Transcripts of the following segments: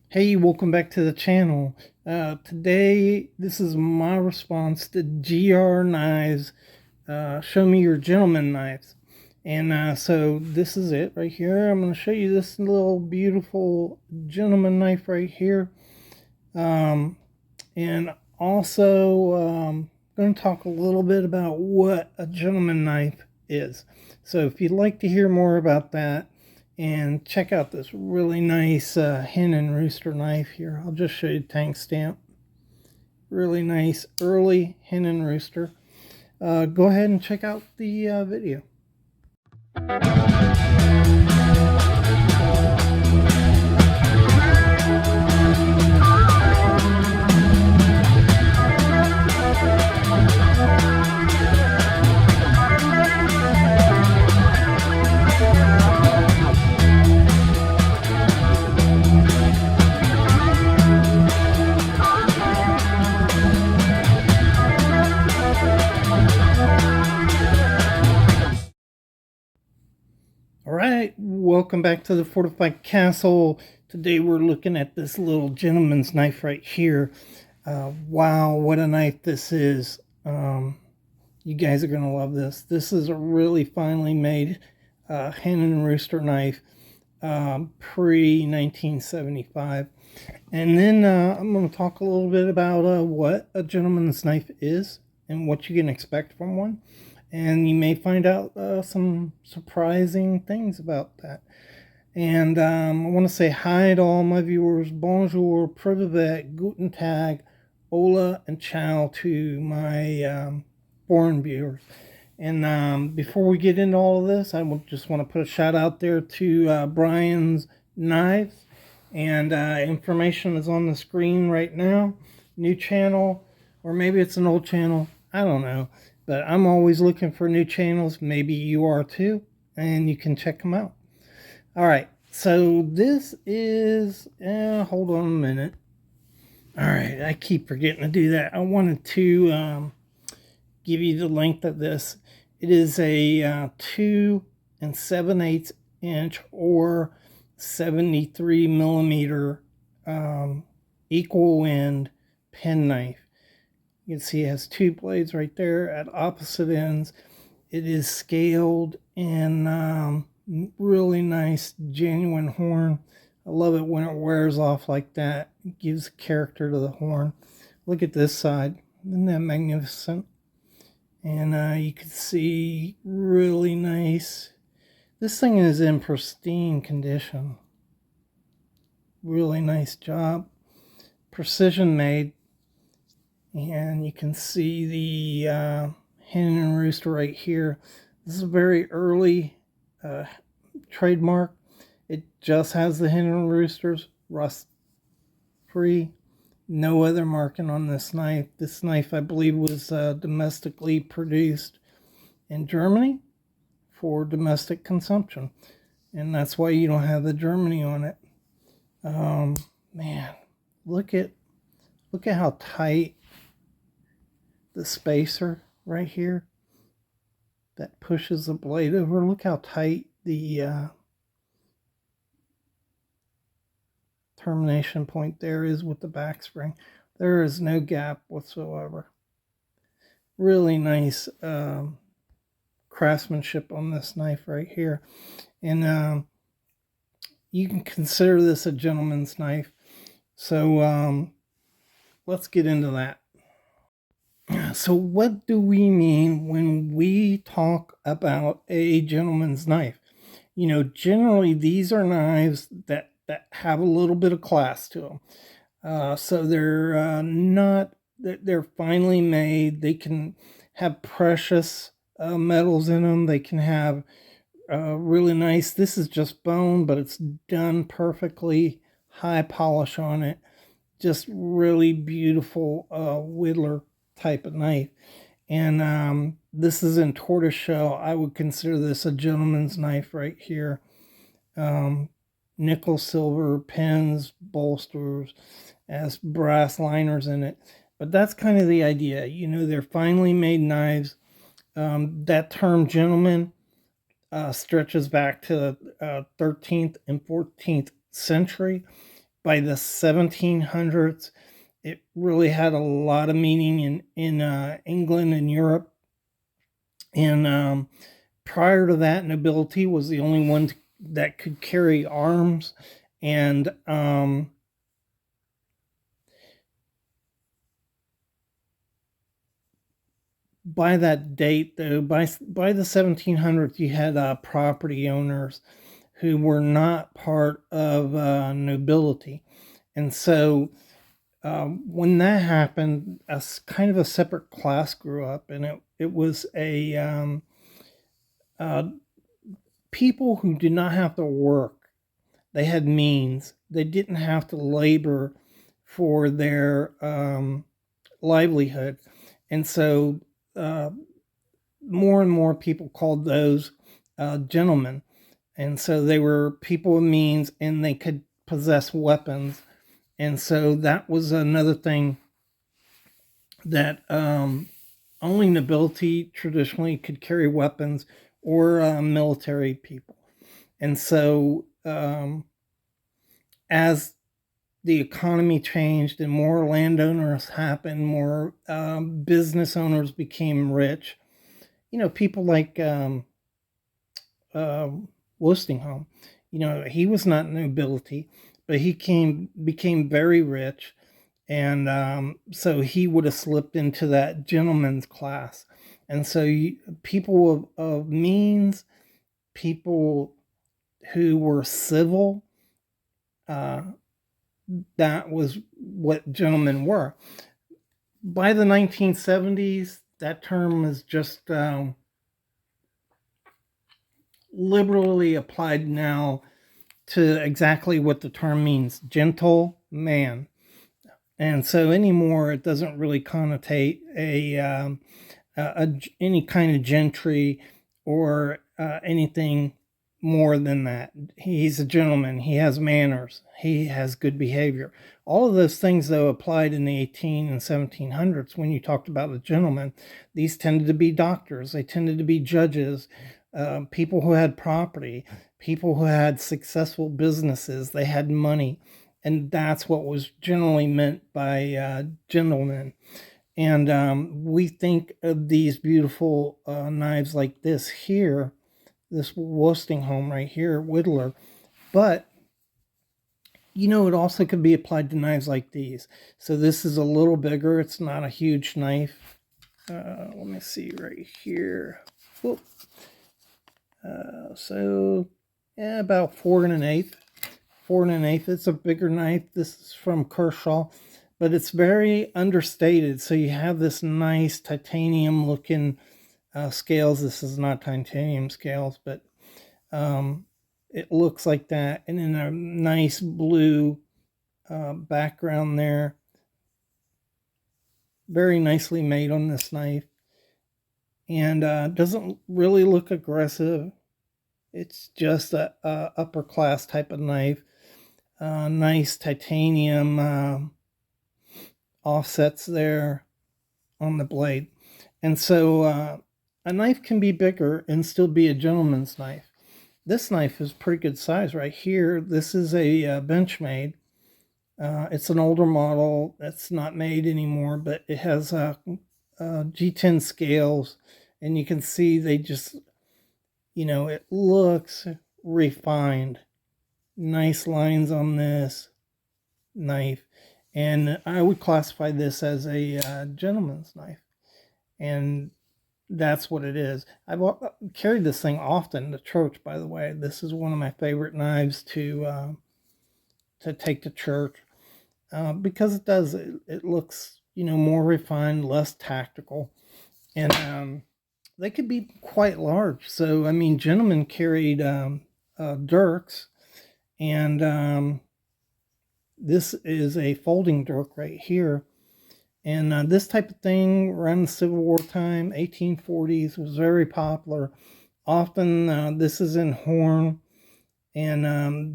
Hey, welcome back to the channel. Today, this is my response to GRknives. Show me your gentleman knives. And so this is it right here. I'm going to show you this little beautiful gentleman knife right here. And also, going to talk a little bit about what a gentleman knife is. So if you'd like to hear more about that, and check out this really nice Hen Rooster knife here. I'll just show you the tank stamp. Really nice early Hen Rooster. Go ahead and check out the video. Alright, welcome back to the Fortified Castle. Today we're looking at this little gentleman's knife right here. Wow, what a knife this is. You guys are going to love this. This is a really finely made Hen Rooster knife, pre-1975. And then I'm going to talk a little bit about what a gentleman's knife is and what you can expect from one. And you may find out some surprising things about that. And I want to say hi to all my viewers. Bonjour, privet, guten tag, hola, and ciao to my foreign viewers. And before we get into all of this, I just want to put a shout out there to Brian's Knives. And information is on the screen right now. New channel, or maybe it's an old channel. I don't know. But I'm always looking for new channels. Maybe you are too. And you can check them out. All right. So this is... hold on a minute. All right. I keep forgetting to do that. I wanted to give you the length of this. It is a 2 7/8 inch or 73 millimeter equal end penknife. You can see it has two blades right there at opposite ends. It is scaled and really nice, genuine horn. I love it when it wears off like that. It gives character to the horn. Look at this side. Isn't that magnificent? And you can see really nice. This thing is in pristine condition. Really nice job. Precision made. And you can see the Hen Rooster right here. This is a very early trademark. It just has the Hen Roosters, rust free. No other marking on this knife. This knife, I believe, was domestically produced in Germany for domestic consumption. And that's why you don't have the Germany on it. Man, look at how tight the spacer right here that pushes the blade over. Look how tight the termination point there is with the back spring. There is no gap whatsoever. Really nice craftsmanship on this knife right here. And you can consider this a gentleman's knife. So let's get into that. So what do we mean when we talk about a gentleman's knife? You know, generally these are knives that have a little bit of class to them. So they're they're finely made. They can have precious metals in them. They can have really nice, this is just bone, but it's done perfectly, high polish on it. Just really beautiful whittler type of knife. And this is in tortoiseshell. I would consider this a gentleman's knife right here. Nickel silver pins, bolsters, has brass liners in it. But that's kind of the idea. You know, they're finely made knives. That term gentleman stretches back to the 13th and 14th century. By the 1700s, it really had a lot of meaning in England and Europe. And prior to that, nobility was the only one that could carry arms. And by that date, though, by the 1700s, you had property owners who were not part of nobility, and so when that happened, kind of a separate class grew up, and it was a uh, people who did not have to work. They had means. They didn't have to labor for their livelihood, and so uh, more and more people called those gentlemen. And so they were people of means and they could possess weapons. And so that was another thing that only nobility traditionally could carry weapons, or military people. And so as the economy changed and more landowners happened, more business owners became rich. People like uh, Wollstonecraft. He was not nobility, but he became very rich, and so he would have slipped into that gentleman's class. And so people of means, people who were civil, uh, that was what gentlemen were. By the 1970s, that term is just liberally applied now to exactly what the term means, gentle man. And so anymore, it doesn't really connotate any kind of gentry or anything more than that. He's a gentleman. He has manners. He has good behavior. All of those things, though, applied in the 18 and 1700s when you talked about the gentleman. These tended to be doctors. They tended to be judges, people who had property, people who had successful businesses. They had money. And that's what was generally meant by gentlemen. And we think of these beautiful knives like this here, this Wollstonecraft right here, Whittler. But, it also could be applied to knives like these. So this is a little bigger. It's not a huge knife. Let me see right here. Whoop. So, yeah, about 4 1/8. 4 1/8. It's a bigger knife. This is from Kershaw, but it's very understated. So you have this nice titanium looking scales. This is not titanium scales, but it looks like that. And then a nice blue background there. Very nicely made on this knife. And doesn't really look aggressive. It's just a upper class type of knife. Nice titanium offsets there on the blade. And so a knife can be bigger and still be a gentleman's knife. This knife is pretty good size right here. This is a Benchmade. It's an older model that's not made anymore, but it has G10 scales, and you can see they just, it looks refined. Nice lines on this knife, and I would classify this as a gentleman's knife, and that's what it is. I've carried this thing often to church. By the way, this is one of my favorite knives to take to church because it looks more refined, less tactical, and they could be quite large. So I mean, gentlemen carried dirks, and this is a folding dirk right here. And this type of thing around the Civil War time, 1840s, was very popular. Often this is in horn, and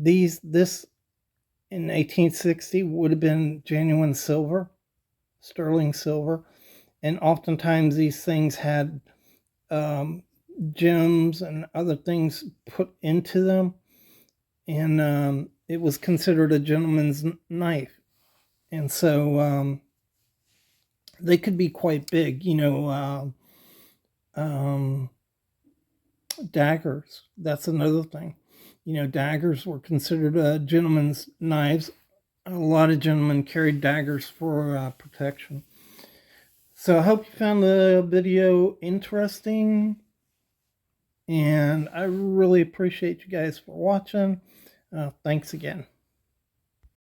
this in 1860 would have been genuine silver, sterling silver, and oftentimes these things had gems and other things put into them, and it was considered a gentleman's knife. And so they could be quite big, daggers. That's another thing. Daggers were considered gentlemen's knives. A lot of gentlemen carried daggers for protection. So I hope you found the video interesting, and I really appreciate you guys for watching. Thanks again.